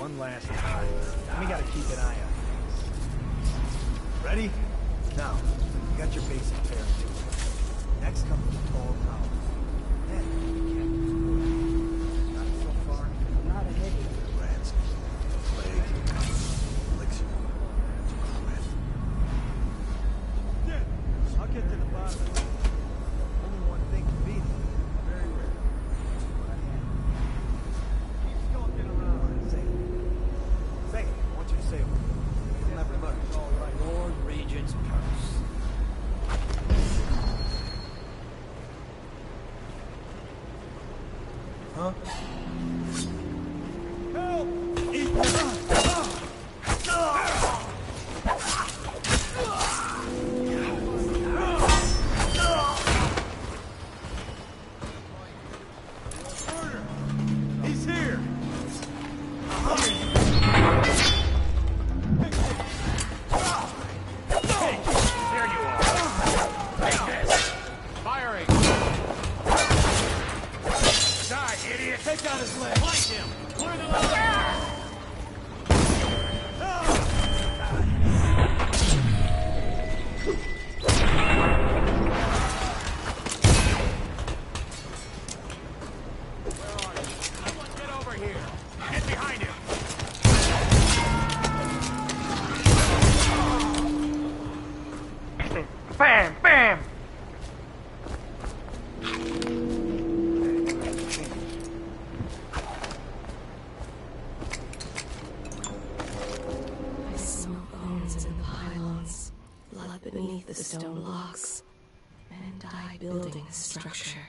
one last time. We gotta keep an eye on things. Ready? Now, you got your basic bearings. Next comes the tall tower. Then we can't lose wood. Not so far. Not an idiot. Rats. Plague. Elixir. Quit. Yeah, I'll get to the bottom of it. Only one thing can beat it. Very rare. What I have. Keep skulking around. Say it. Say it. I want you to say it. You'll never look. All right. Lord Regent's purse. Huh? Help! Eat! He's here! Hey, there you are. Take this. Firing. Die, idiot. Take out his leg! Flank him. Clear the leg. Where are you? Someone get over here. Get behind him. Bam! Bam! I smell bones in the pylons, blood beneath the stone locks. Men die building this structure.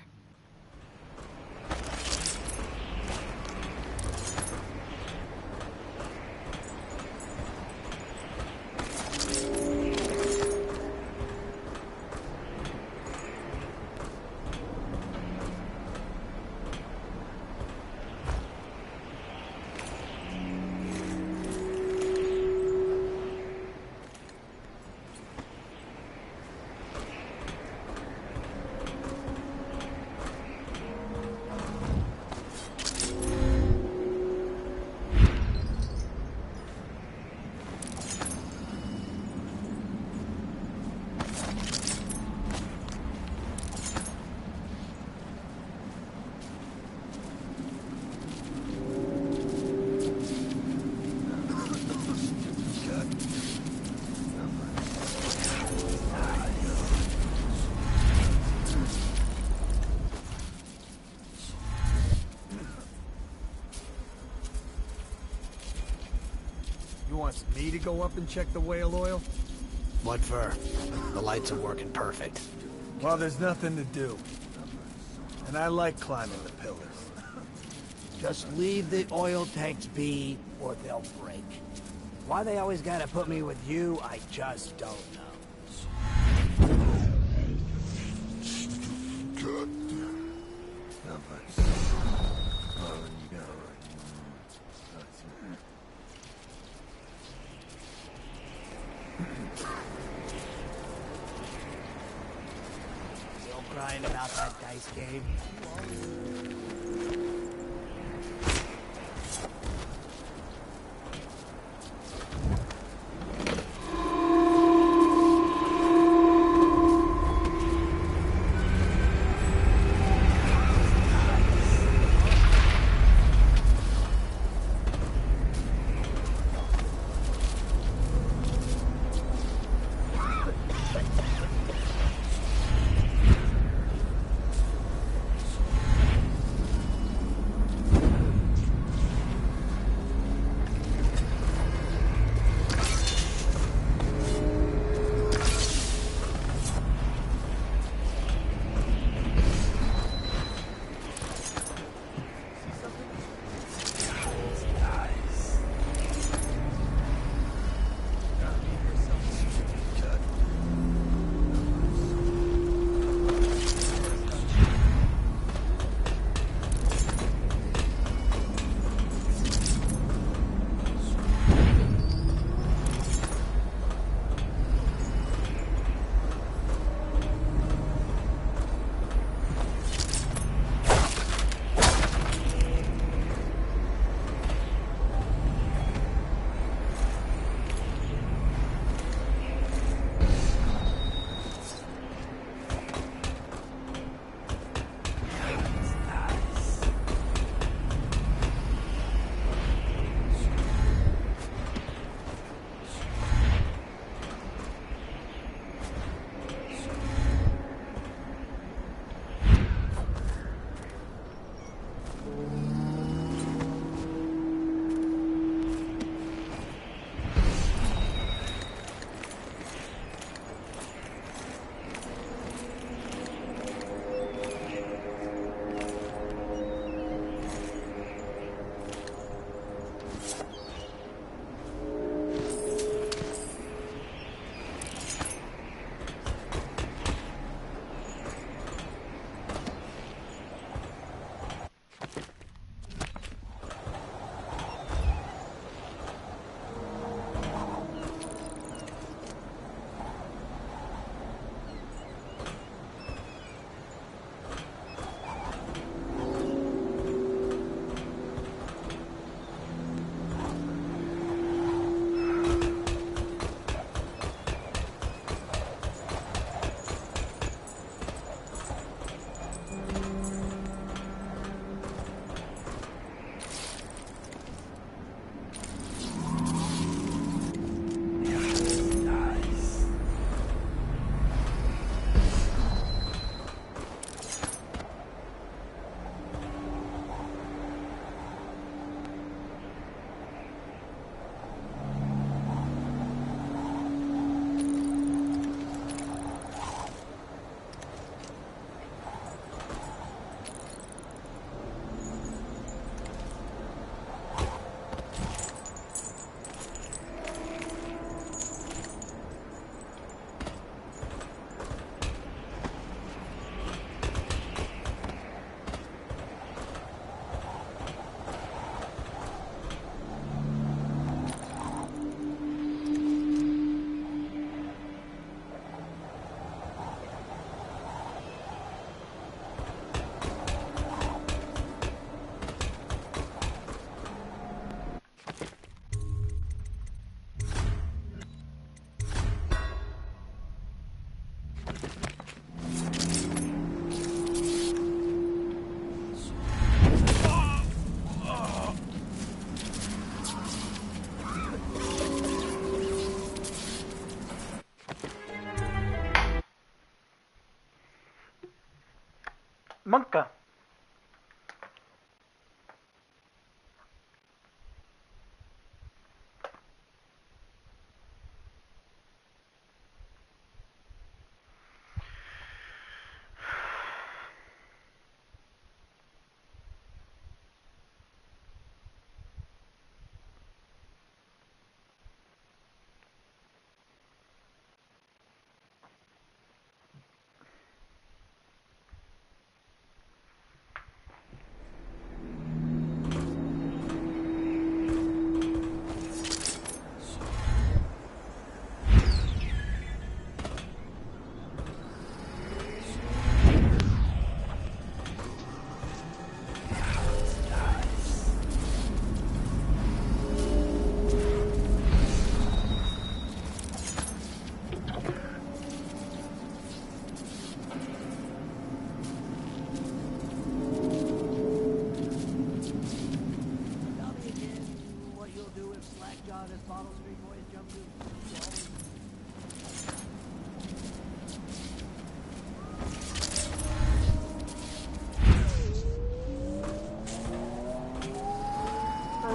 You want me to go up and check the whale oil? What for? The lights are working perfect. Well, there's nothing to do. And I like climbing the pillars. Just leave the oil tanks be, or they'll break. Why they always gotta put me with you, I just don't know. Still crying about that dice game? Monka.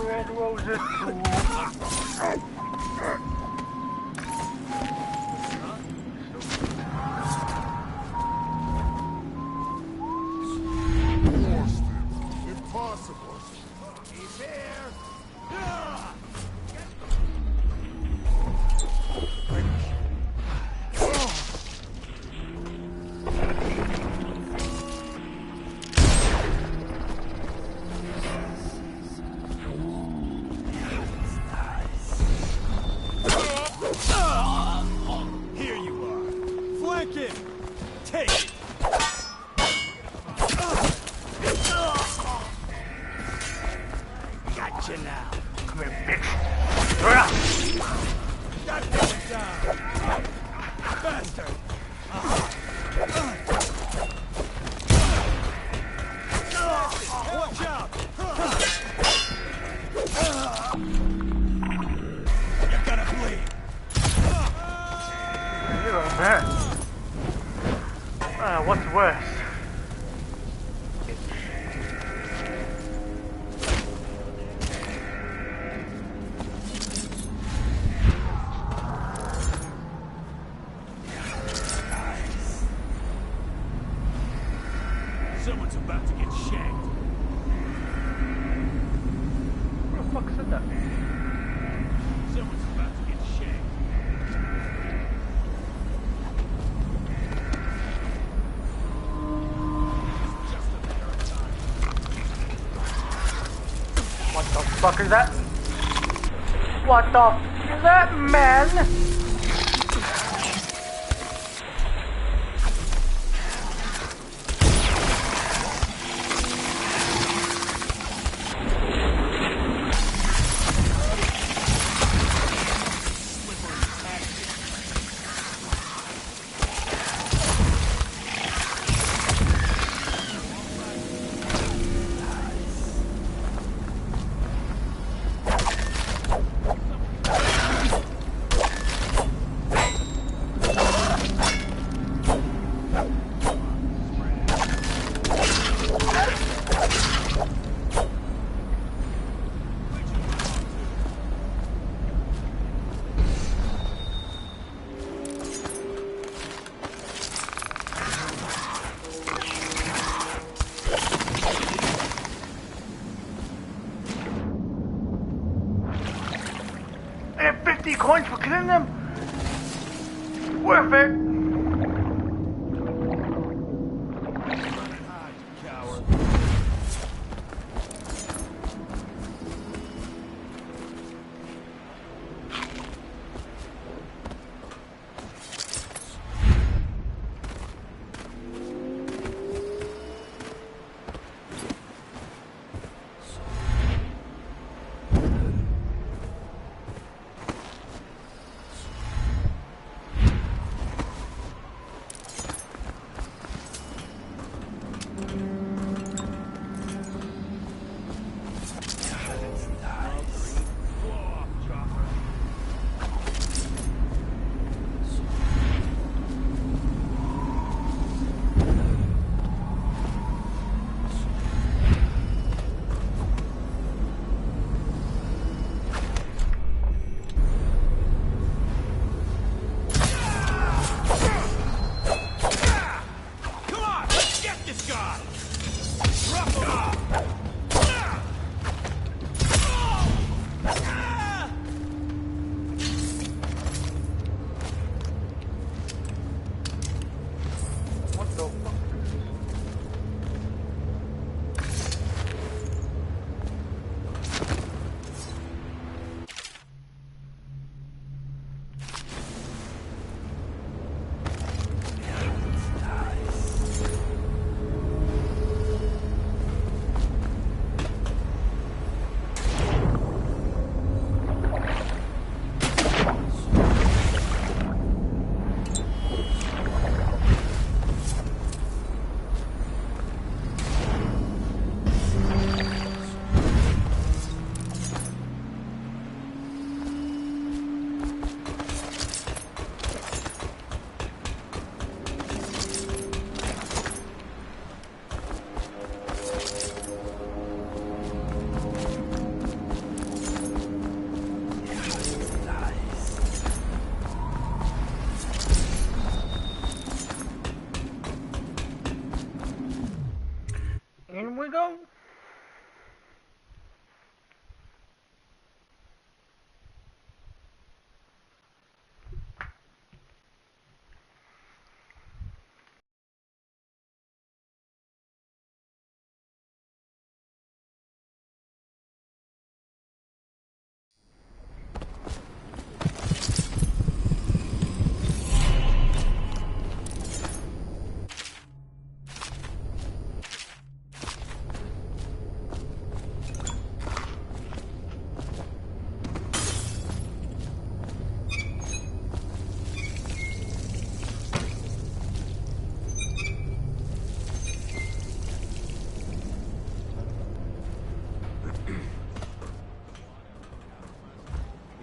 Red roses too. Impossible. He's here. Here you are. Flank it. Take it. Gotcha now. Come here, bitch. Got him down. Bastard. Watch out. You're gonna bleed. You're a man. What's worse? Someone's about to get shanked. Who the fuck said that? Someone's about to get shanked. It's just a matter of time. What the fuck is that? What the f is that, man? And 50 coins for killing them? Worth it. Coward.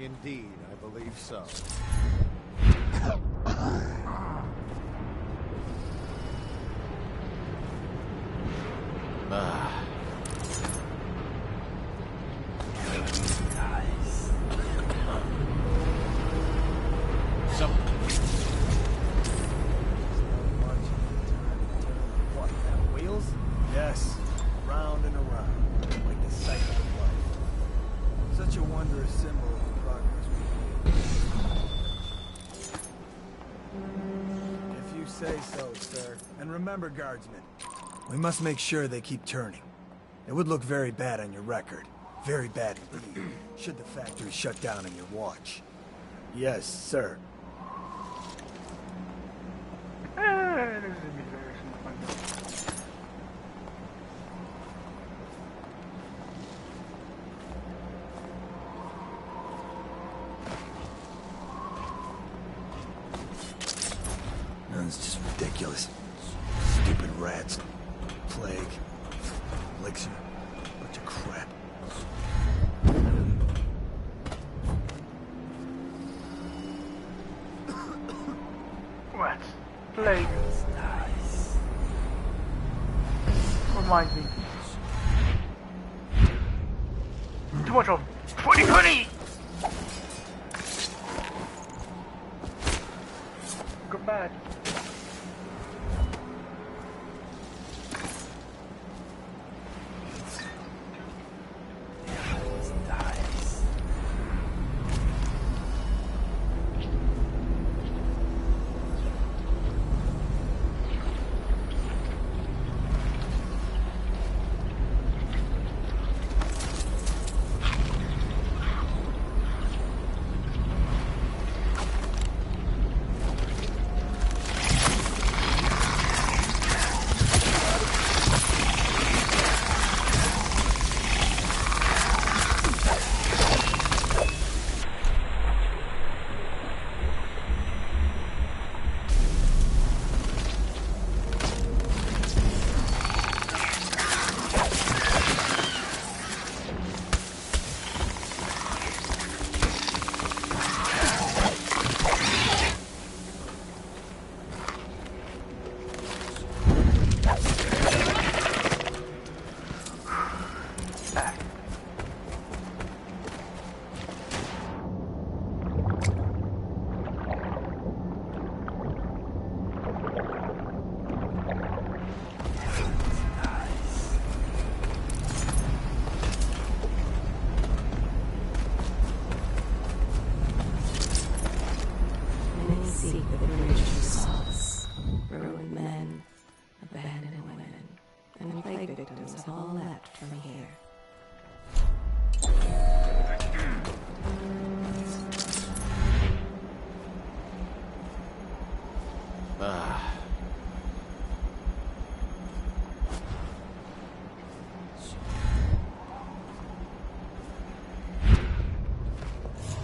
Indeed, I believe so. What, that wheels? Yes, round and around, like the cycle of life. Such a wondrous symbol of the progress we made. If you say so, sir. And remember, guardsmen, we must make sure they keep turning. It would look very bad on your record. Very bad indeed, should the factory shut down on your watch. Yes, sir. It's just ridiculous. Stupid rats. Plague. Elixir. Bunch of crap. Rats. Plague. Reminds me. Too much of 2020! Good bad.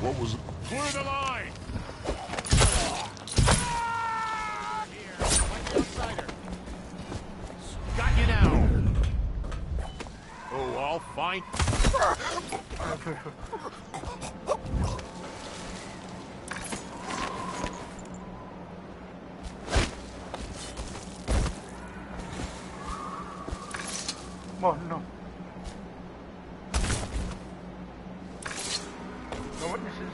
What was it? Clear the line! Here, find the outsider. Got you now. Oh, I'll find. Oh no. No witnesses.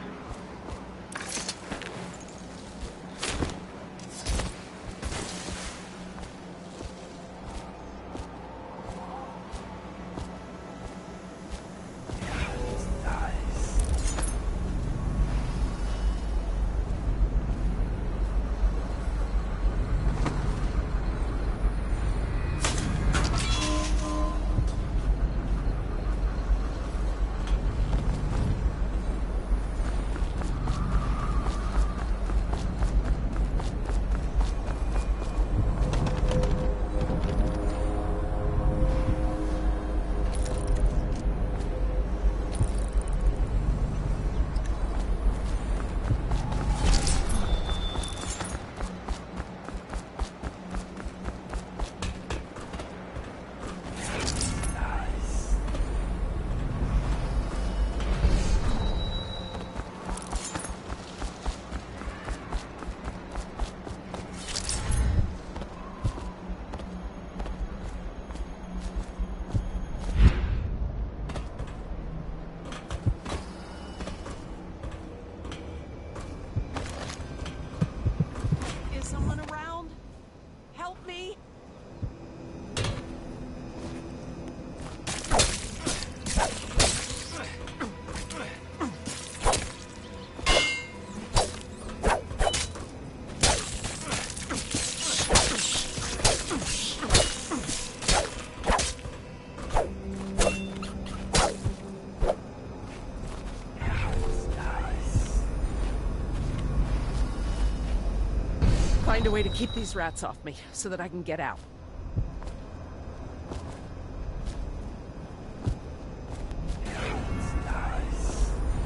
find a way to keep these rats off me so that I can get out.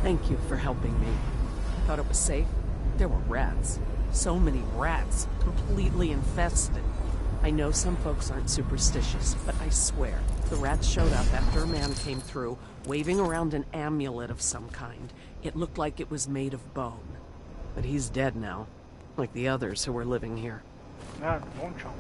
Thank you for helping me. I thought it was safe. There were rats. So many rats. Completely infested. I know some folks aren't superstitious, but I swear, the rats showed up after a man came through, waving around an amulet of some kind. It looked like it was made of bone. But he's dead now, like the others who were living here. Yeah, mucho.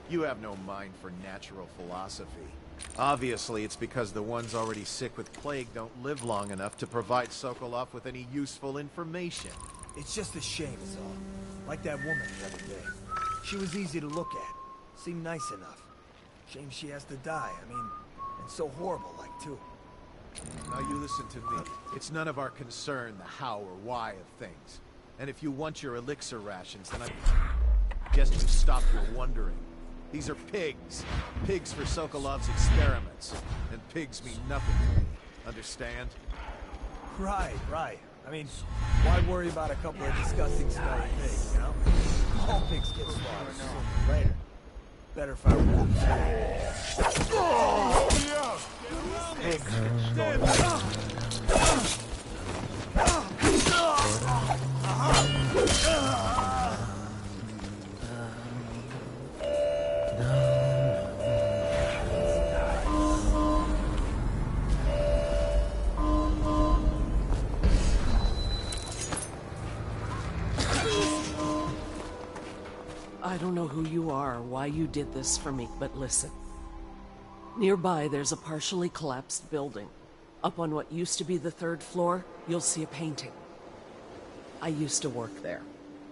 You have no mind for natural philosophy. Obviously, it's because the ones already sick with plague don't live long enough to provide Sokolov with any useful information. It's just a shame, is all. Like that woman the other day. She was easy to look at. Seemed nice enough. Shame she has to die, I mean, and so horrible, like, too. Now you listen to me. It's none of our concern the how or why of things. And if you want your elixir rations, then I suggest you stop your wondering. These are pigs. Pigs for Sokolov's experiments. And pigs mean nothing to me. Understand? Right. I mean, why worry about a couple of disgusting smelly pigs, you know? All pigs get slaughtered sooner or later. Better if I were I don't know who you are or why you did this for me, but listen. Nearby, there's a partially collapsed building. Up on what used to be the 3rd floor, you'll see a painting. I used to work there.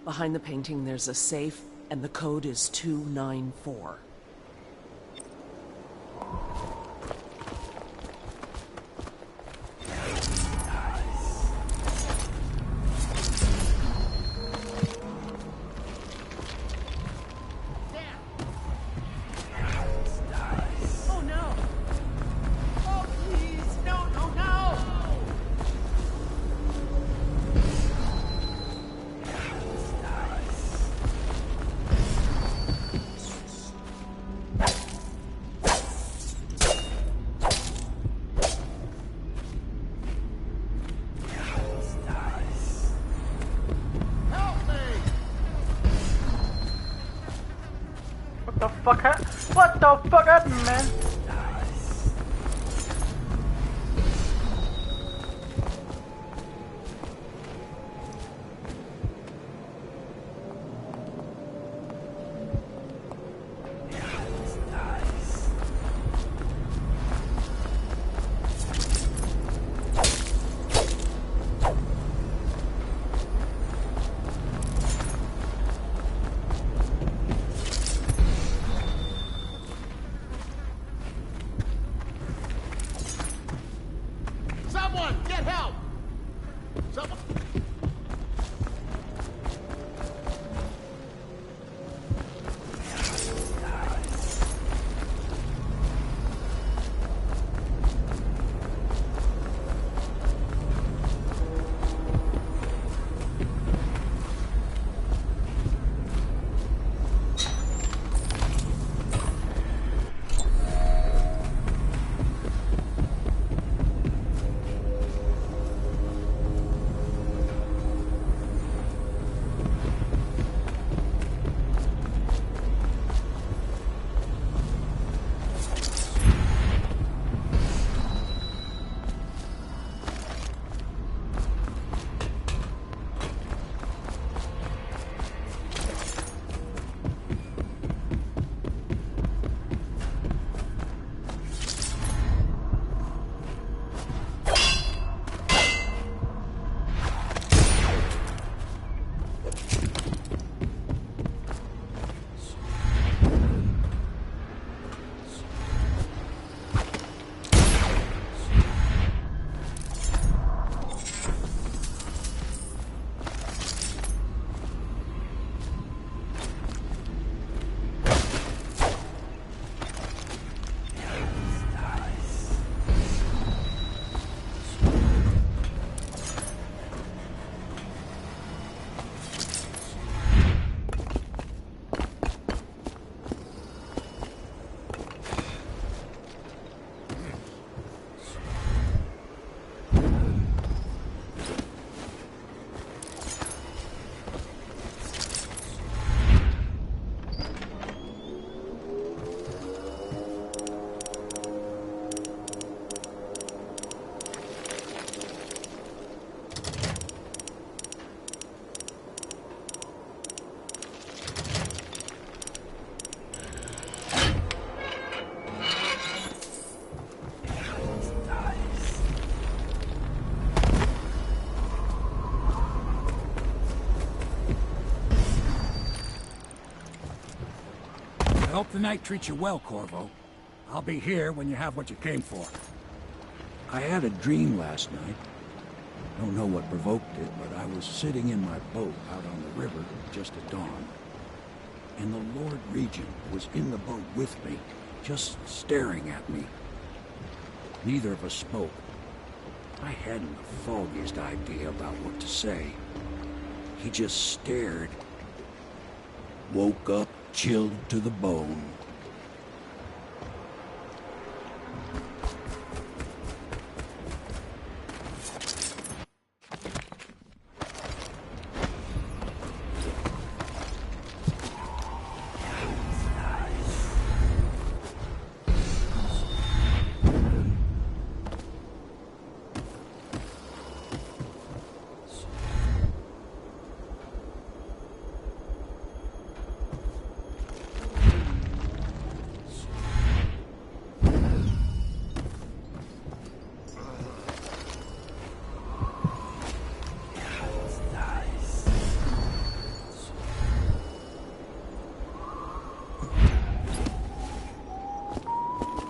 Behind the painting, there's a safe, and the code is 294. What the fuck happened, man? hope the night treats you well, Corvo. I'll be here when you have what you came for. I had a dream last night. Don't know what provoked it, but I was sitting in my boat out on the river just at dawn. And the Lord Regent was in the boat with me, just staring at me. Neither of us spoke. I hadn't the foggiest idea about what to say. He just stared. Woke up, chilled to the bone.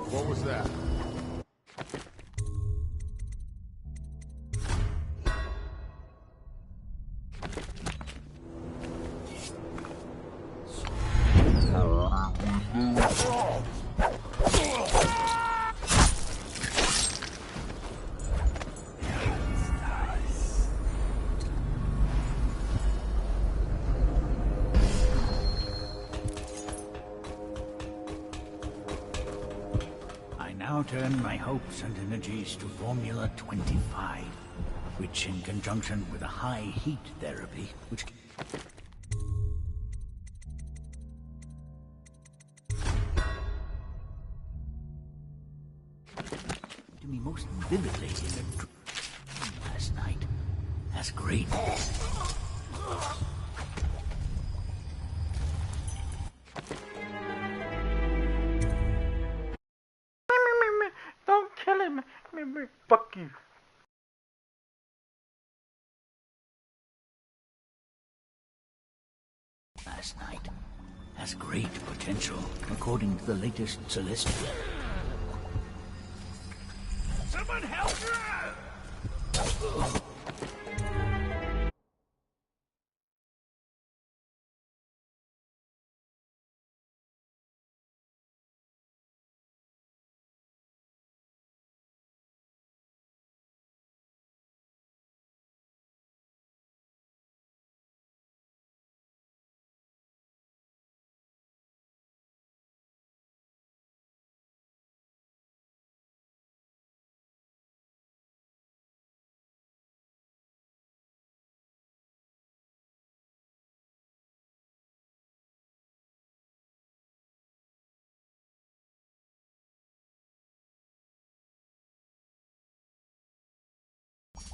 What was that? Now turn my hopes and energies to Formula 25, which in conjunction with a high heat therapy, which to me most vividly in a dream last night. That's great. Don't kill him. Fuck you. Last night has great potential, according to the latest Celestial. Someone help her!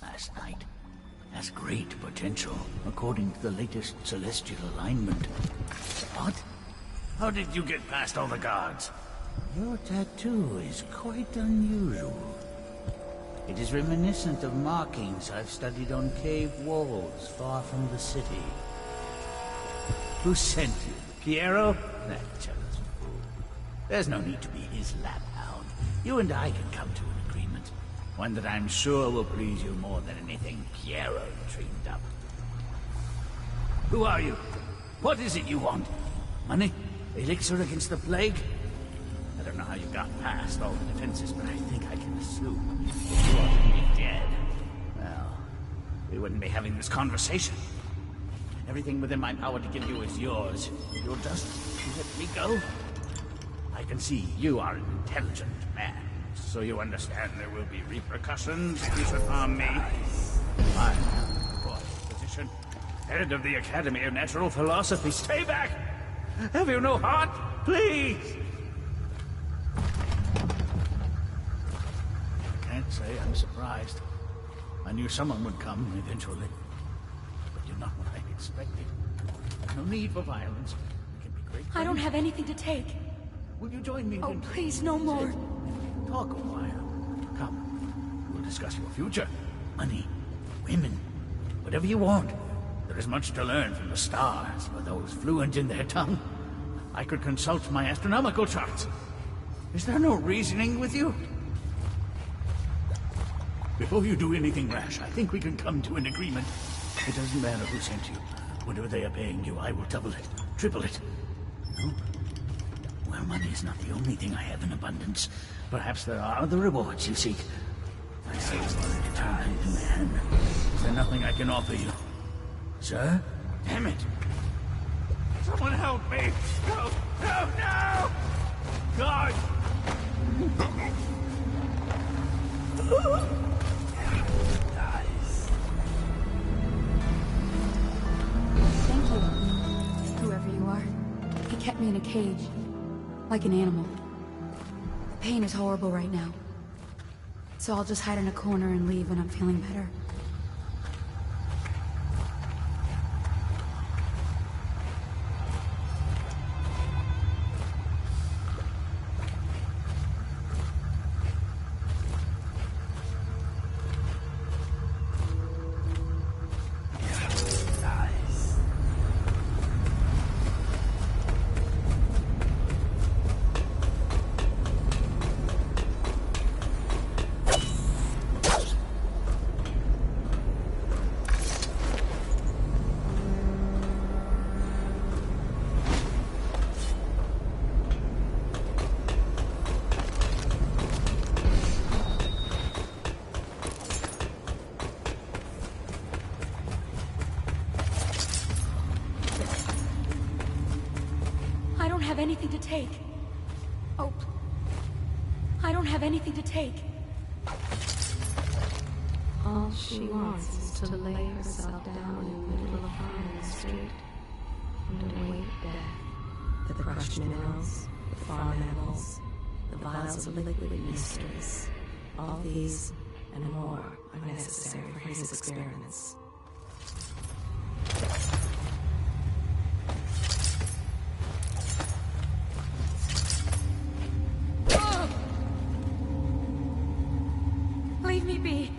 Last night has great potential, according to the latest Celestial alignment. What? How did you get past all the guards? Your tattoo is quite unusual. It is reminiscent of markings I've studied on cave walls far from the city. Who sent you? Piero? That jealous fool. There's no need to be his laphound. You and I can come to an agreement. One that I'm sure will please you more than anything Piero dreamed up. Who are you? What is it you want? Money? Elixir against the plague? I don't know how you got past all the defenses, but I think I can assume that you ought to be dead. Well, we wouldn't be having this conversation. Everything within my power to give you is yours. You'll just let me go? I can see you are an intelligent man, so you understand there will be repercussions if you should harm me. I am the boy physician, head of the Academy of Natural Philosophy. Stay back! Have you no heart? Please! I can't say I'm surprised. I knew someone would come eventually. But you're not what I expected. No need for violence. We can be great friends. I don't have anything to take. Will you join me? Oh, please, no more. Talk a while. Come. We'll discuss your future. Money. Women. Whatever you want. There is much to learn from the stars for those fluent in their tongue. I could consult my astronomical charts. Is there no reasoning with you? Before you do anything rash, I think we can come to an agreement. It doesn't matter who sent you. Whatever they are paying you, I will double it, triple it. No? Well, money is not the only thing I have in abundance. Perhaps there are other rewards you seek. I see you are a determined man. Is there nothing I can offer you? Sir? Damn it! Someone help me! No! No! No! God! Thank you, whoever you are. He kept me in a cage, like an animal. The pain is horrible right now. So I'll just hide in a corner and leave when I'm feeling better. Have anything to take. Oh, I don't have anything to take. All she wants is to lay herself down in the middle of Harmon Street and await death. The crushed minerals, the farm animals, the vials of liquid mysteries. All these and more are necessary for his experiments. Leave me be.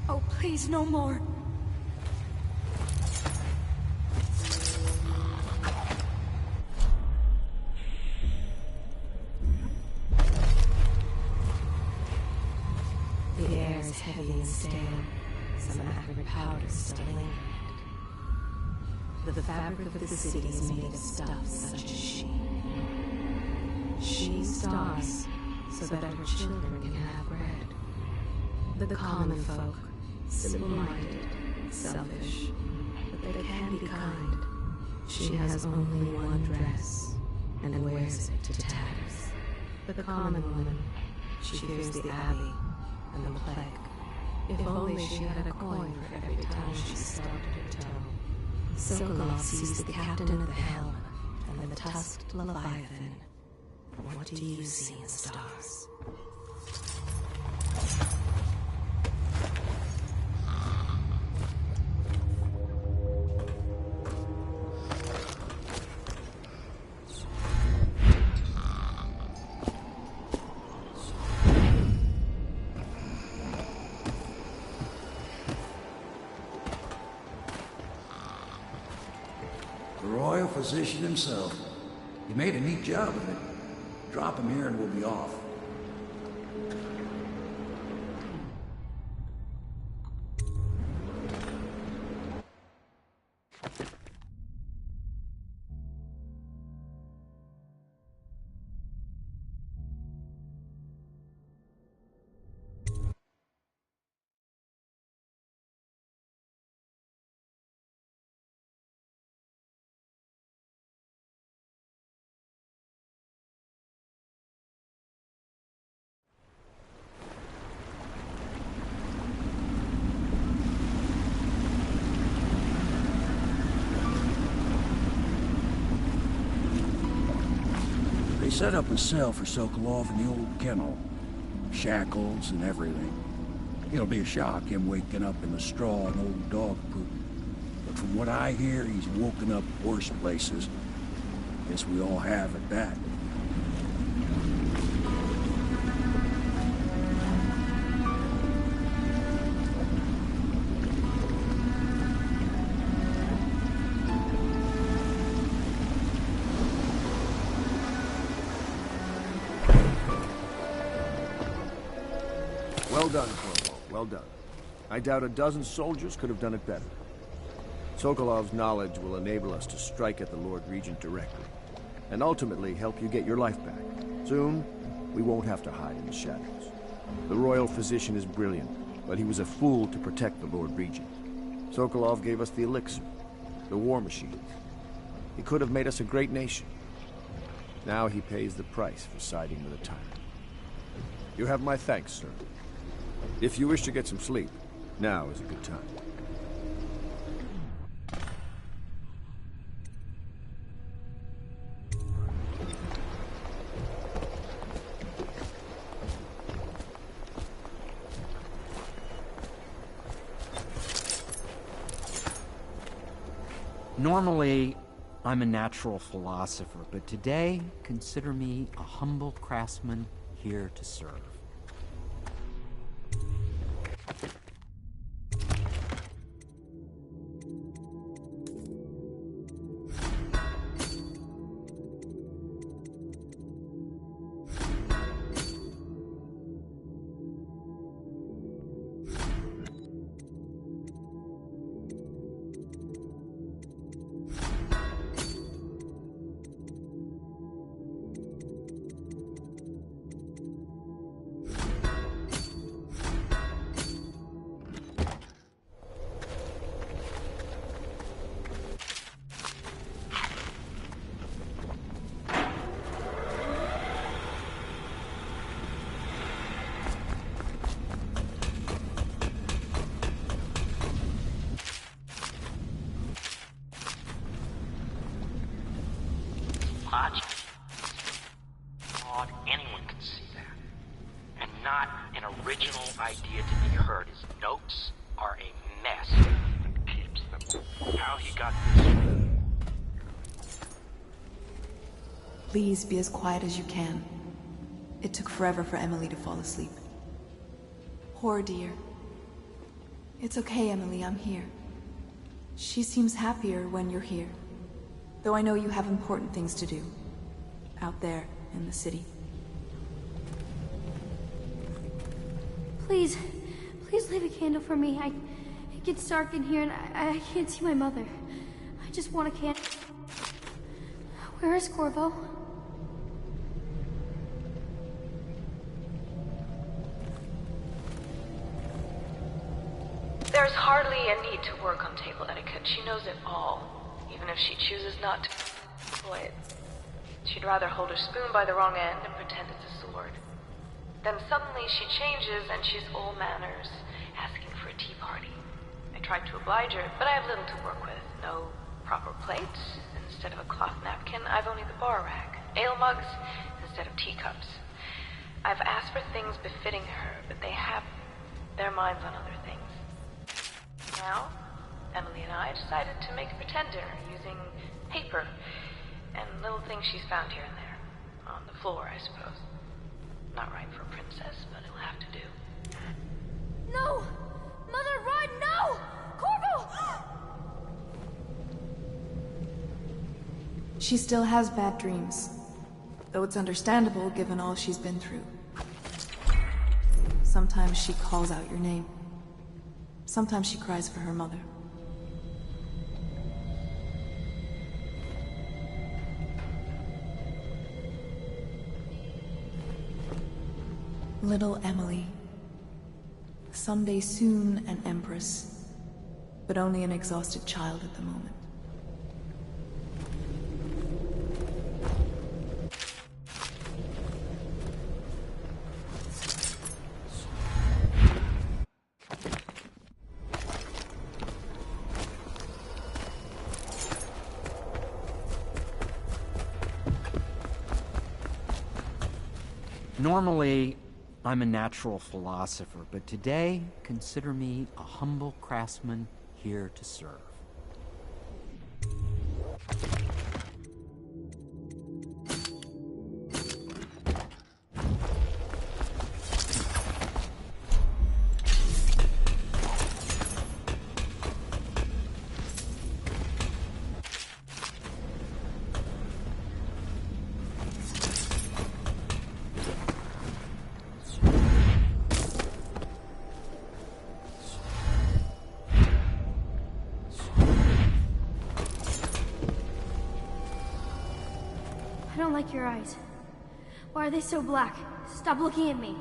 Oh, please, no more. The air is heavy and stale. Some acrid powders still linger. The fabric of the city is made of stuff such as she. She starves so that her children can have bread. The common folk, simple-minded, selfish, but they can be kind. She has only one dress, and wears it to tatters. The common woman, she fears the abbey and the plague. If only she had a coin for every time she stubbed her toe. Sokolov sees the captain of the helm and the tusked Leviathan. What do you see in the stars? The royal physician himself. He made a neat job of it. Drop him here and we'll be off. Set up a cell for Sokolov in the old kennel. Shackles and everything. It'll be a shock, him waking up in the straw and old dog poop. But from what I hear, he's woken up worse places. Guess we all have at that. Well done, Corvo. Well done. I doubt a dozen soldiers could have done it better. Sokolov's knowledge will enable us to strike at the Lord Regent directly, and ultimately help you get your life back. Soon, we won't have to hide in the shadows. The royal physician is brilliant, but he was a fool to protect the Lord Regent. Sokolov gave us the elixir, the war machine. He could have made us a great nation. Now he pays the price for siding with a tyrant. You have my thanks, sir. If you wish to get some sleep, now is a good time. Normally, I'm a natural philosopher, but today, consider me a humble craftsman here to serve. Logic. Flawed, anyone can see that. And not an original idea to be heard. His notes are a mess that keeps them. How he got this. Please be as quiet as you can. It took forever for Emily to fall asleep. Poor dear. It's okay, Emily, I'm here. She seems happier when you're here. Though I know you have important things to do. Out there, in the city. Please, please leave a candle for me. It gets dark in here and I can't see my mother. I just want a candle. Where is Corvo? There's hardly a need to work on table etiquette. She knows it all, even if she chooses not to employ it. She'd rather hold her spoon by the wrong end and pretend it's a sword. Then suddenly she changes and she's all manners, asking for a tea party. I tried to oblige her, but I have little to work with. No proper plates. Instead of a cloth napkin, I've only the bar rack. Ale mugs instead of teacups. I've asked for things befitting her, but they have their minds on other things. Now, Emily and I decided to make a pretend dinner using paper and little things she's found here and there. On the floor, I suppose. Not right for a princess, but it'll have to do. No! Mother, run! No! Corvo! She still has bad dreams. Though it's understandable given all she's been through. Sometimes she calls out your name. Sometimes she cries for her mother. Little Emily. Someday soon an empress, but only an exhausted child at the moment. Normally, I'm a natural philosopher, but today, consider me a humble craftsman here to serve. I don't like your eyes. Why are they so black? Stop looking at me.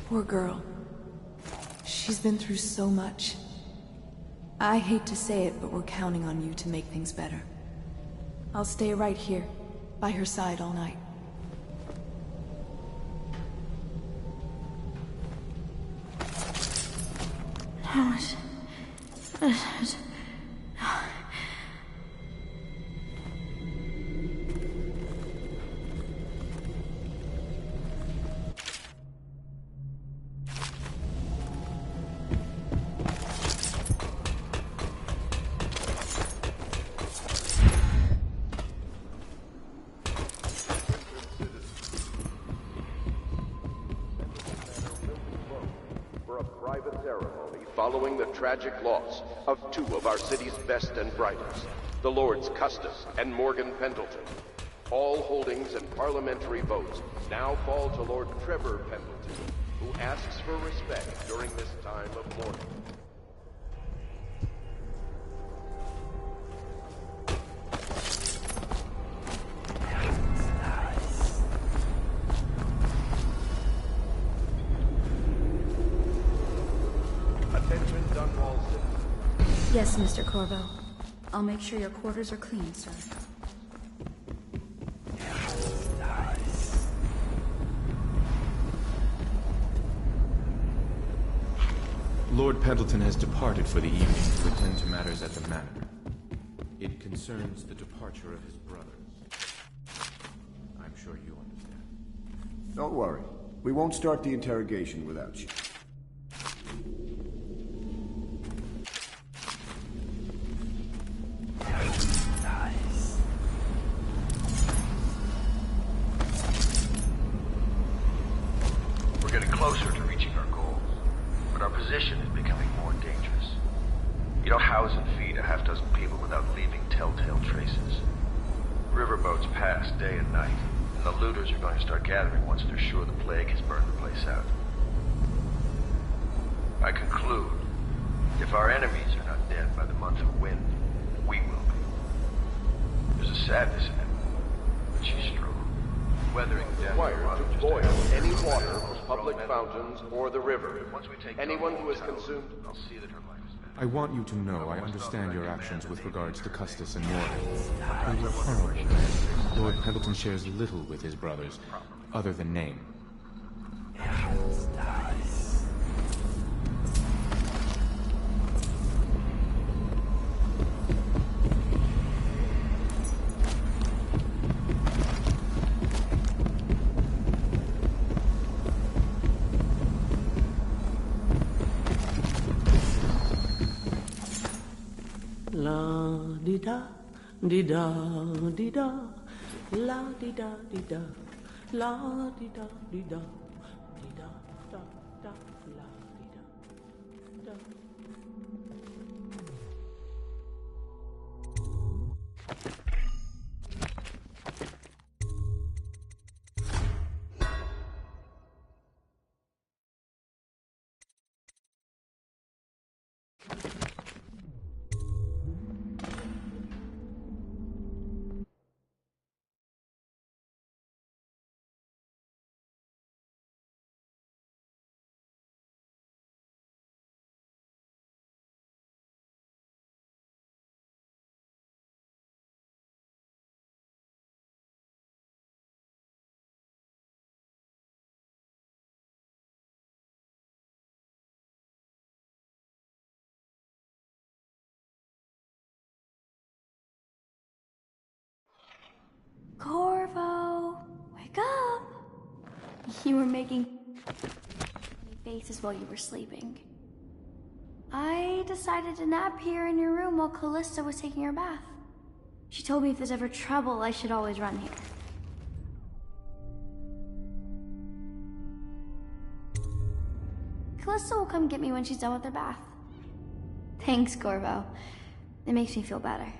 Poor girl. She's been through so much. I hate to say it, but we're counting on you to make things better. I'll stay right here, by her side all night. How much? for a private ceremony following the tragic loss of two of our city's best and brightest, the Lords Custis and Morgan Pendleton. All holdings and parliamentary votes now fall to Lord Trevor Pendleton, who asks for respect during this time of mourning. Attention, Dunwall citizens. Yes, Mr. Corvo. I'll make sure your quarters are clean, sir. Lord Pendleton has departed for the evening to attend to matters at the manor. It concerns the departure of his brothers. I'm sure you understand. Don't worry. We won't start the interrogation without you. We're getting closer to reaching our goals, but our position is becoming more dangerous. You don't house and feed a half-dozen people without leaving telltale traces. Riverboats pass day and night, and the looters are going to start gathering once they're sure the plague has burned the place out. I conclude, if our enemies are not dead by the month of wind, we will be. There's a sadness in it, but she's strong. Weathering required to boil any water from public fountains or the river. Anyone who has consumed... I'll see that her life is better. I want you to know I understand your actions with regards to Custis and Morgan. They were horrible. Lord Pendleton shares little with his brothers, other than name. La di da di da di da, la di da di da, la di da di da, di da da da, la di da da. Corvo, wake up! You were making faces while you were sleeping. I decided to nap here in your room while Callista was taking her bath. She told me if there's ever trouble, I should always run here. Callista will come get me when she's done with her bath. Thanks, Corvo. It makes me feel better.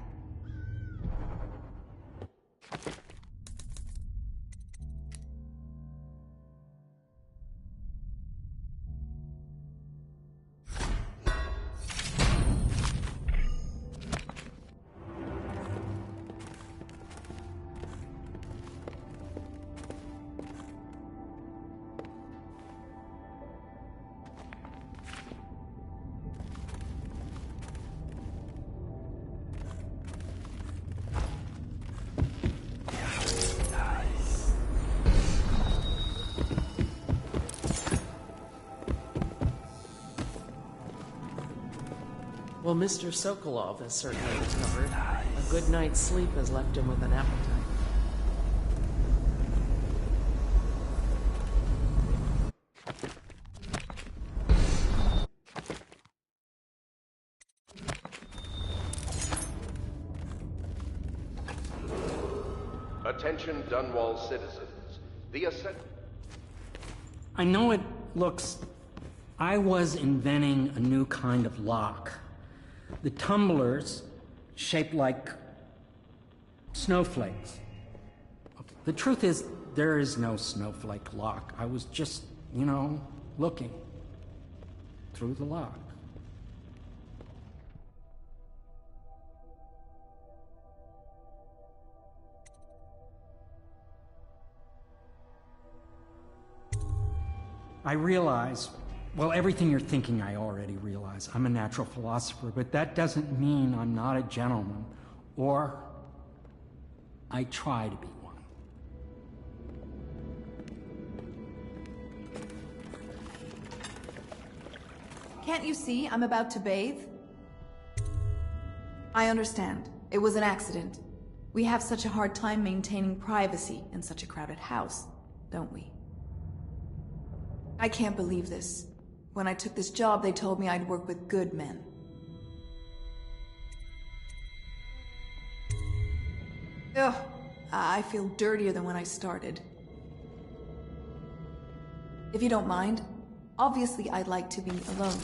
Well, Mr. Sokolov has certainly recovered. A good night's sleep has left him with an appetite. Attention, Dunwall citizens. The ascent... I know it looks I was inventing a new kind of lock. The tumblers shaped like snowflakes. The truth is, there is no snowflake lock. I was just, looking through the lock. I realize, well, everything you're thinking I already realize. I'm a natural philosopher, but that doesn't mean I'm not a gentleman, or I try to be one. Can't you see I'm about to bathe? I understand. It was an accident. We have such a hard time maintaining privacy in such a crowded house, don't we? I can't believe this. When I took this job, they told me I'd work with good men. Ugh, I feel dirtier than when I started. If you don't mind, obviously I'd like to be alone.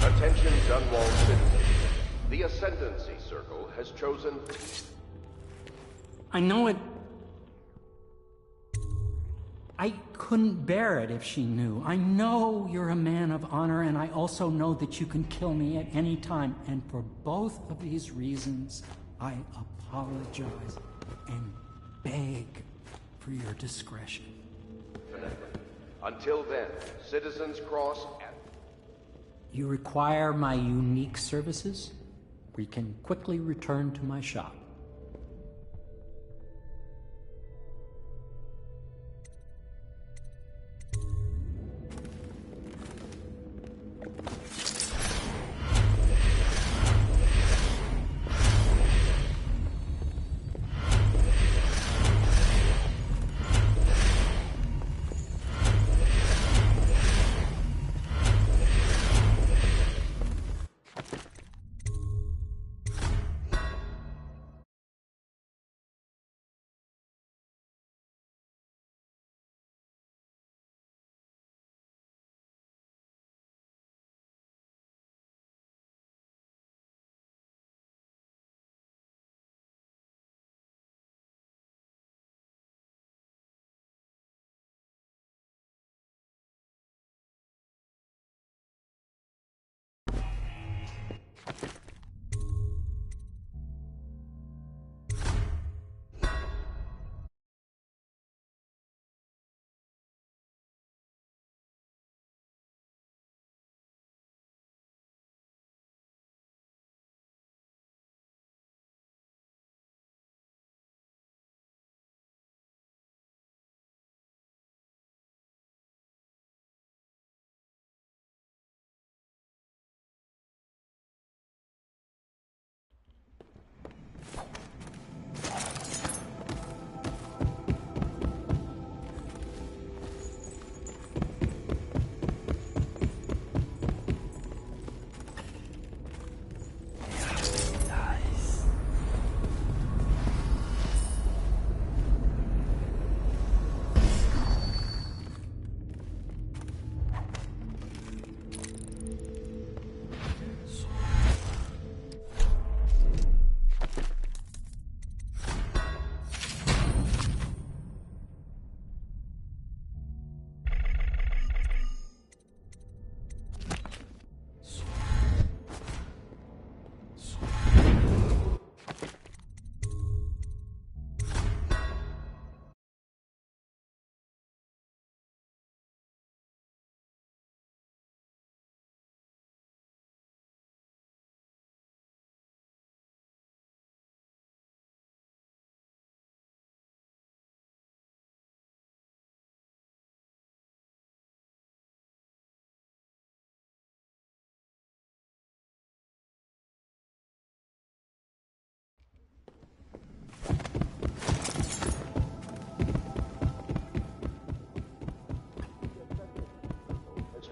Attention Dunwall citizens. The Ascendancy Circle has chosen... I know it... I couldn't bear it if she knew. I know you're a man of honor, and I also know that you can kill me at any time. And for both of these reasons, I apologize and beg for your discretion. Until then, citizens cross at... You require my unique services? We can quickly return to my shop.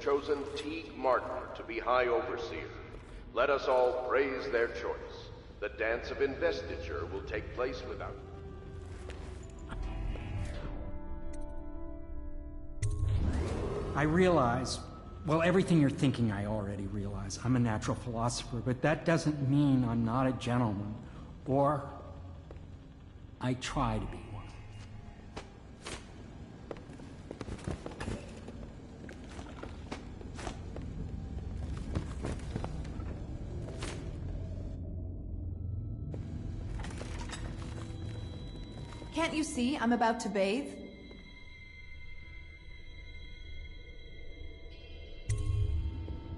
chosen Teague Martin to be High Overseer. Let us all praise their choice. The dance of investiture will take place without. I realize, well, everything you're thinking I already realize. I'm a natural philosopher, but that doesn't mean I'm not a gentleman, or I try to be one. Can't you see I'm about to bathe?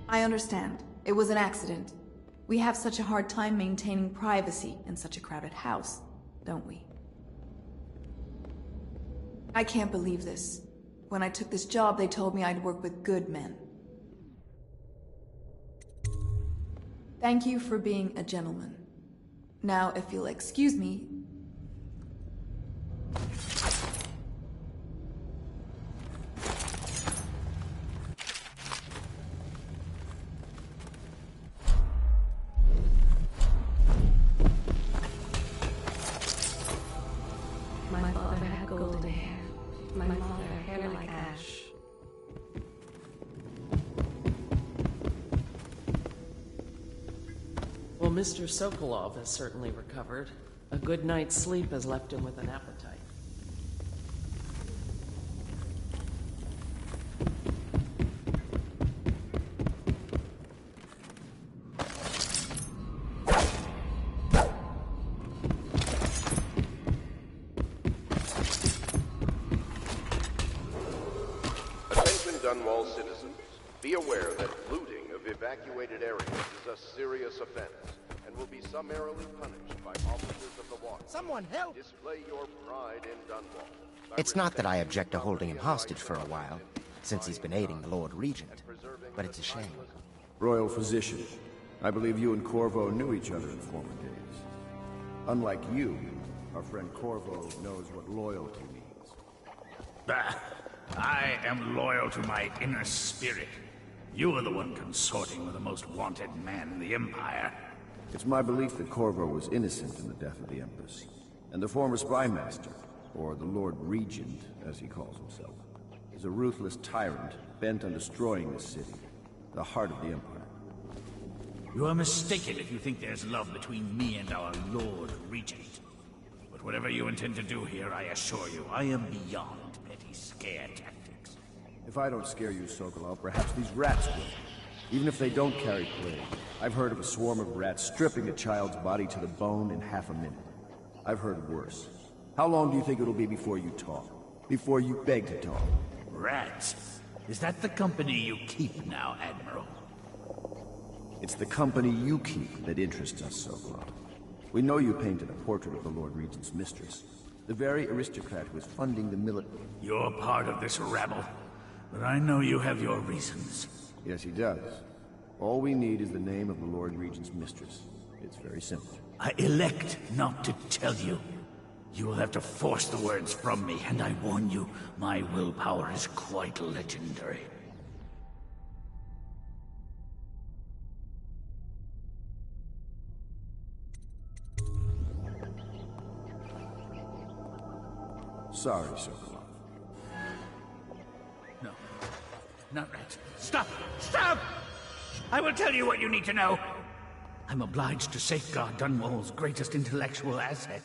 I understand. It was an accident. We have such a hard time maintaining privacy in such a crowded house, don't we? I can't believe this. When I took this job, they told me I'd work with good men. Thank you for being a gentleman. Now, if you'll excuse me... My father had golden hair. My mother, hair like ash. Well, Mr. Sokolov has certainly recovered. A good night's sleep has left him with an appetite. Dunwall citizens, be aware that looting of evacuated areas is a serious offense and will be summarily punished by officers of the watch. Someone help! Display your pride in Dunwall. It's not that I object to holding him hostage for a while, since he's been aiding the Lord Regent, but it's a shame. Royal Physician, I believe you and Corvo knew each other in former days. Unlike you, our friend Corvo knows what loyalty means. Bah! I am loyal to my inner spirit. You are the one consorting with the most wanted man in the Empire. It's my belief that Corvo was innocent in the death of the Empress, and the former spy master, or the Lord Regent, as he calls himself, is a ruthless tyrant bent on destroying this city, the heart of the Empire. You are mistaken if you think there's love between me and our Lord Regent. But whatever you intend to do here, I assure you, I am beyond petty scare tactics. If I don't scare you, Sokolov, perhaps these rats will. Even if they don't carry plague. I've heard of a swarm of rats stripping a child's body to the bone in half a minute. I've heard worse. How long do you think it'll be before you talk? Before you beg to talk? Rats? Is that the company you keep now, Admiral? It's the company you keep that interests us, Sokolov. We know you painted a portrait of the Lord Regent's mistress. The very aristocrat who is funding the military. You're part of this rabble, but I know you have your reasons. Yes, he does. All we need is the name of the Lord Regent's mistress. It's very simple. I elect not to tell you. You will have to force the words from me, and I warn you, my willpower is quite legendary. Sorry, Sokolov. No. Not rats. Stop! Stop! I will tell you what you need to know. I'm obliged to safeguard Dunwall's greatest intellectual asset.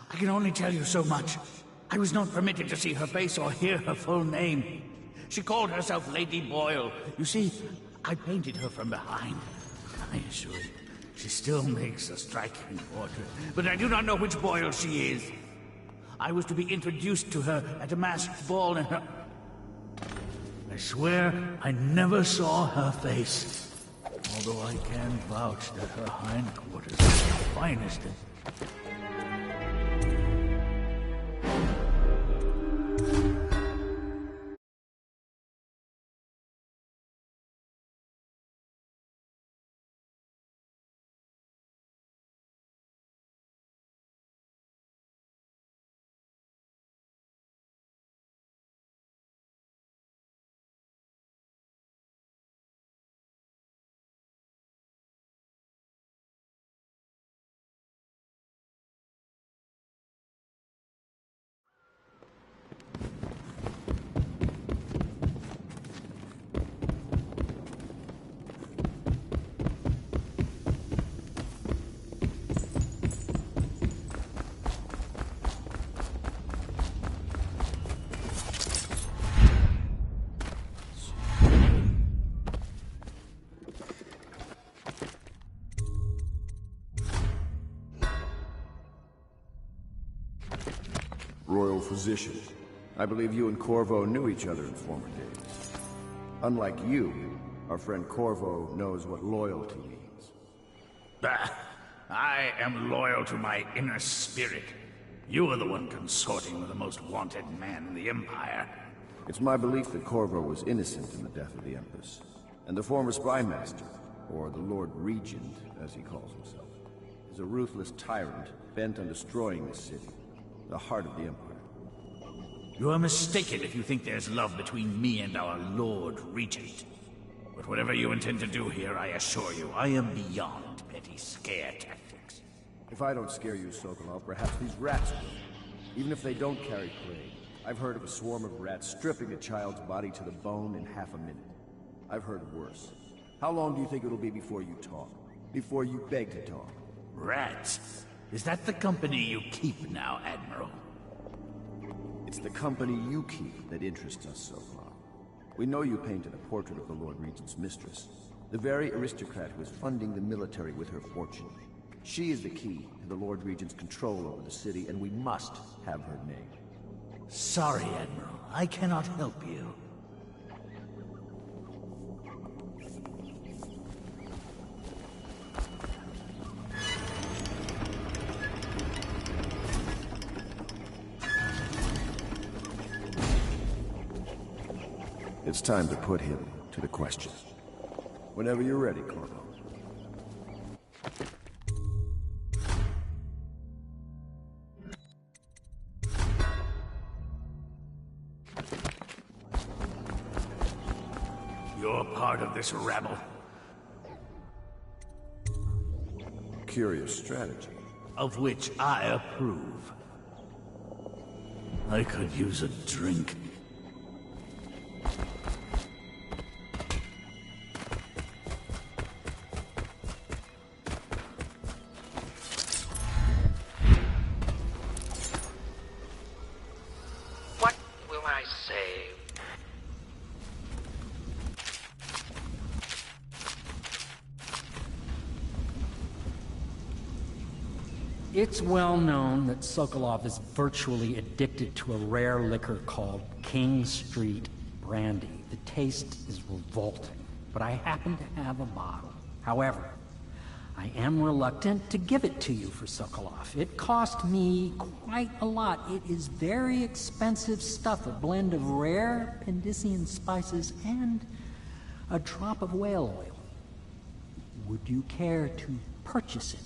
I can only tell you so much. I was not permitted to see her face or hear her full name. She called herself Lady Boyle. You see, I painted her from behind. I assure you, she still makes a striking portrait. But I do not know which Boyle she is. I was to be introduced to her at a masked ball in her... I swear I never saw her face. Although I can vouch that her hindquarters are the finest Corvo physician. I believe you and Corvo knew each other in former days. Unlike you, our friend Corvo knows what loyalty means. Bah! I am loyal to my inner spirit. You are the one consorting with the most wanted man in the Empire. It's my belief that Corvo was innocent in the death of the Empress, and the former spy master, or the Lord Regent, as he calls himself, is a ruthless tyrant bent on destroying this city, the heart of the Empire. You are mistaken if you think there's love between me and our Lord Regent. But whatever you intend to do here, I assure you, I am beyond petty scare tactics. If I don't scare you, Sokolov, perhaps these rats will. Even if they don't carry plague, I've heard of a swarm of rats stripping a child's body to the bone in half a minute. I've heard of worse. How long do you think it'll be before you talk? Before you beg to talk? Rats? Is that the company you keep now, Admiral? It's the company you keep that interests us, Sokolov. We know you painted a portrait of the Lord Regent's mistress, the very aristocrat who is funding the military with her fortune. She is the key to the Lord Regent's control over the city, and we must have her name. Sorry, Admiral. I cannot help you. It's time to put him to the question. Whenever you're ready, Corvo. You're part of this rabble. Curious strategy. Of which I approve. I could use a drink. What will I say? It's well known that Sokolov is virtually addicted to a rare liquor called King Street Brandy. The taste is revolting, but I happen to have a bottle. However, I am reluctant to give it to you for Sokolov. It cost me quite a lot. It is very expensive stuff, a blend of rare Pendician spices and a drop of whale oil. Would you care to purchase it?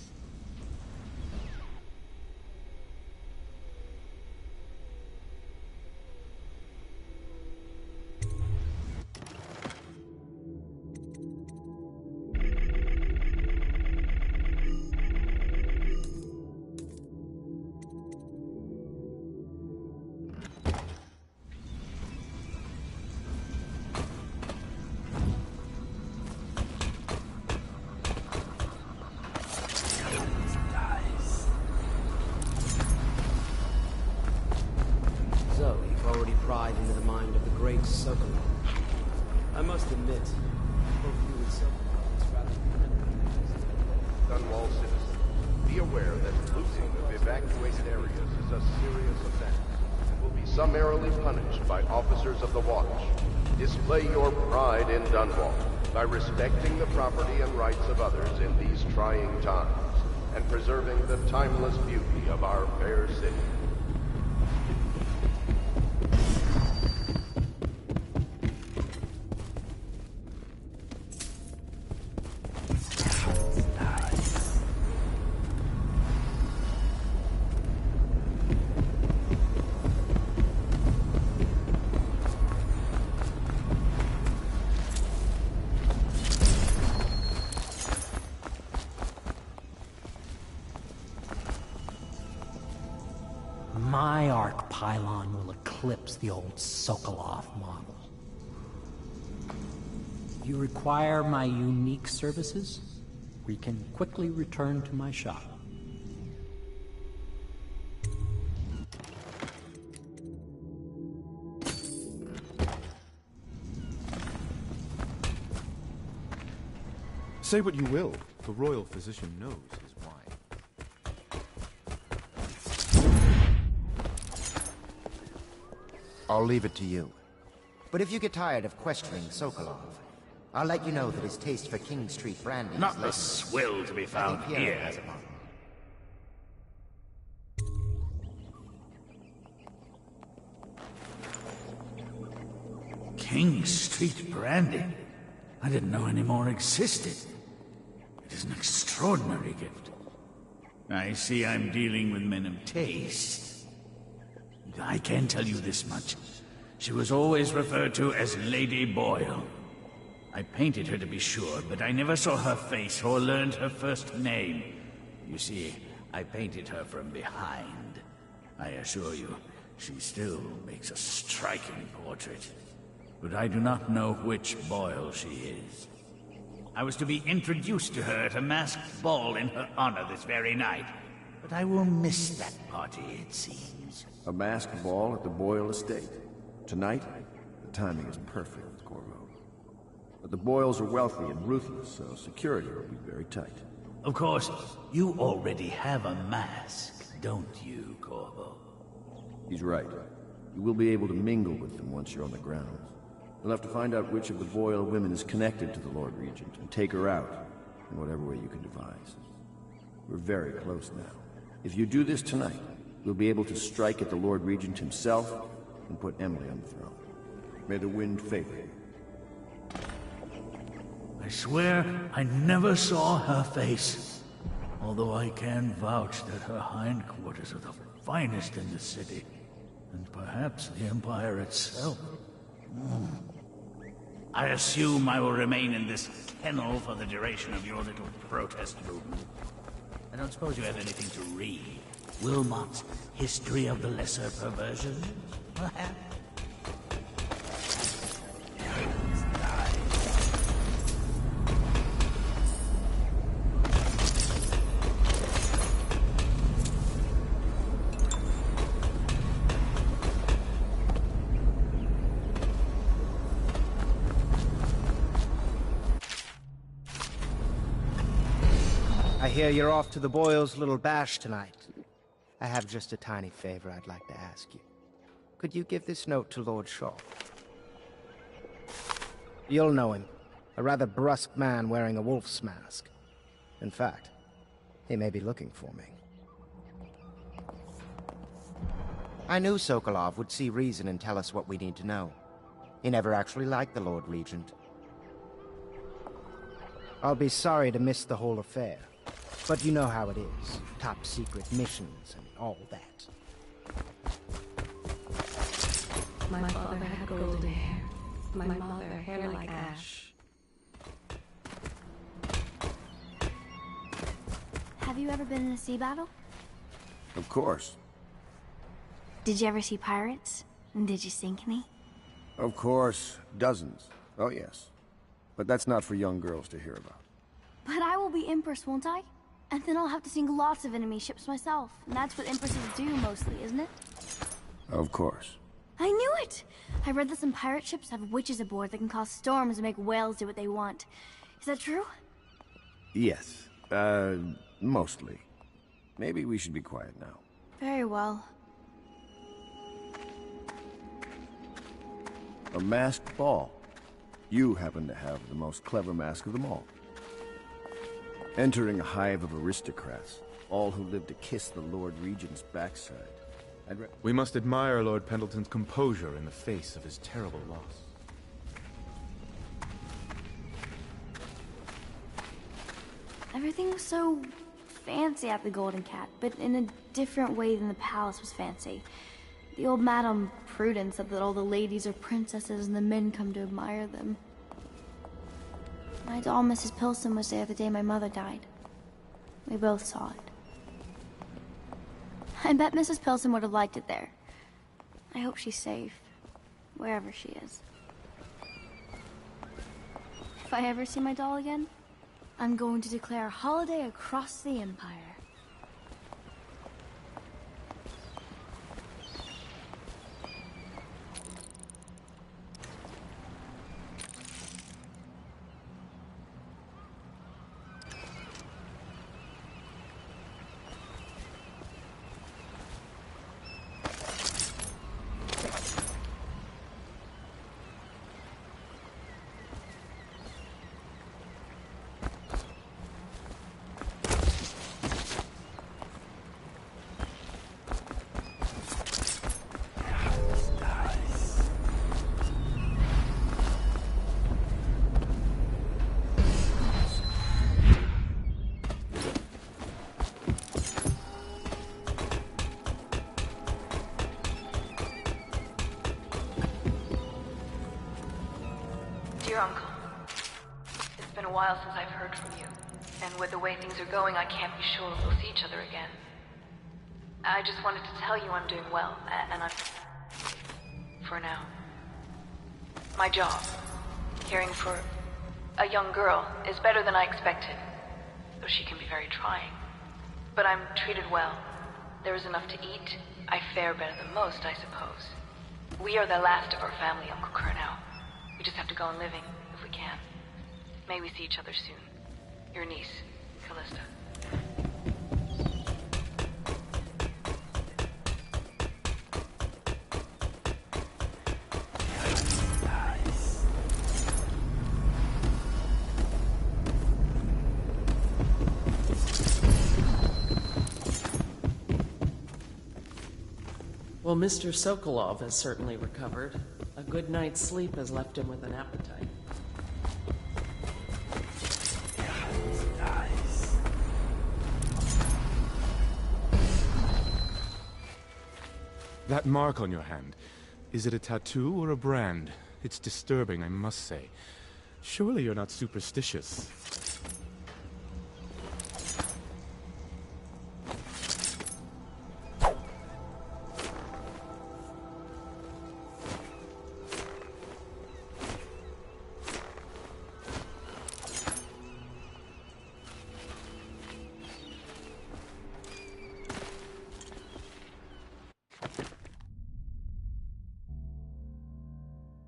So, you've already pried into the mind of the great Sokolov. I must admit, both you and Sokolov is rather Dunwall citizens, be aware that looting of evacuated areas is a serious offense and will be summarily punished by officers of the Watch. Display your pride in Dunwall by respecting the property and rights of others in these trying times and preserving the timeless beauty of our fair city. My arc pylon will eclipse the old Sokolov model. You require my unique services? We can quickly return to my shop. Say what you will, the royal physician knows his wine. I'll leave it to you. But if you get tired of questioning Sokolov, I'll let you know that his taste for King Street brandy is Not the legendary. swill to be I found think Piero here. has a bottle. King Street brandy? I didn't know any more existed. It is an extraordinary gift. I see I'm dealing with men of taste. I can tell you this much. She was always referred to as Lady Boyle. I painted her to be sure, but I never saw her face or learned her first name. You see, I painted her from behind. I assure you, she still makes a striking portrait. But I do not know which Boyle she is. I was to be introduced to her at a masked ball in her honor this very night. But I will miss that party, it seems. A masked ball at the Boyle estate. Tonight? The timing is perfect, Corvo. But the Boyles are wealthy and ruthless, so security will be very tight. Of course, you already have a mask, don't you, Corvo? He's right. You will be able to mingle with them once you're on the grounds. You'll have to find out which of the Boyle women is connected to the Lord Regent and take her out in whatever way you can devise. We're very close now. If you do this tonight, you'll be able to strike at the Lord Regent himself and put Emily on the throne. May the wind favor you. I swear I never saw her face. Although I can vouch that her hindquarters are the finest in the city. And perhaps the Empire itself. I assume I will remain in this kennel for the duration of your little protest movement. I don't suppose you have anything to read. Wilmot's History of the Lesser Perversion? Perhaps? I hear you're off to the Boyles' little bash tonight. I have just a tiny favor I'd like to ask you. Could you give this note to Lord Shaw? You'll know him. A rather brusque man wearing a wolf's mask. In fact, he may be looking for me. I knew Sokolov would see reason and tell us what we need to know. He never actually liked the Lord Regent. I'll be sorry to miss the whole affair. But you know how it is. Top secret missions and all that. My father had golden hair. My mother, hair like ash. Have you ever been in a sea battle? Of course. Did you ever see pirates? And did you sink any? Of course. Dozens. Oh, yes. But that's not for young girls to hear about. But I will be Empress, won't I? And then I'll have to sink lots of enemy ships myself. And that's what Empresses do mostly, isn't it? Of course. I knew it! I read that some pirate ships have witches aboard that can cause storms and make whales do what they want. Is that true? Yes. Mostly. Maybe we should be quiet now. Very well. A masked ball. You happen to have the most clever mask of them all. Entering a hive of aristocrats, all who live to kiss the Lord Regent's backside. We must admire Lord Pendleton's composure in the face of his terrible loss. Everything was so fancy at the Golden Cat, but in a different way than the palace was fancy. The old Madame Prudence said that all the ladies are princesses and the men come to admire them. My doll, Mrs. Pilson, was there the day my mother died. We both saw it. I bet Mrs. Pilson would have liked it there. I hope she's safe, wherever she is. If I ever see my doll again, I'm going to declare a holiday across the Empire. Dear Uncle, it's been a while since I've heard from you, and with the way things are going, I can't be sure we'll see each other again. I just wanted to tell you I'm doing well, and I'm... for now. My job, caring for a young girl, is better than I expected, though she can be very trying. But I'm treated well. There is enough to eat. I fare better than most, I suppose. We are the last of our family, Uncle Kurnow. We just have to go on living, if we can. May we see each other soon. Your niece, Callista. Well, Mr. Sokolov has certainly recovered. A good night's sleep has left him with an appetite. That mark on your hand, is it a tattoo or a brand? It's disturbing, I must say. Surely you're not superstitious.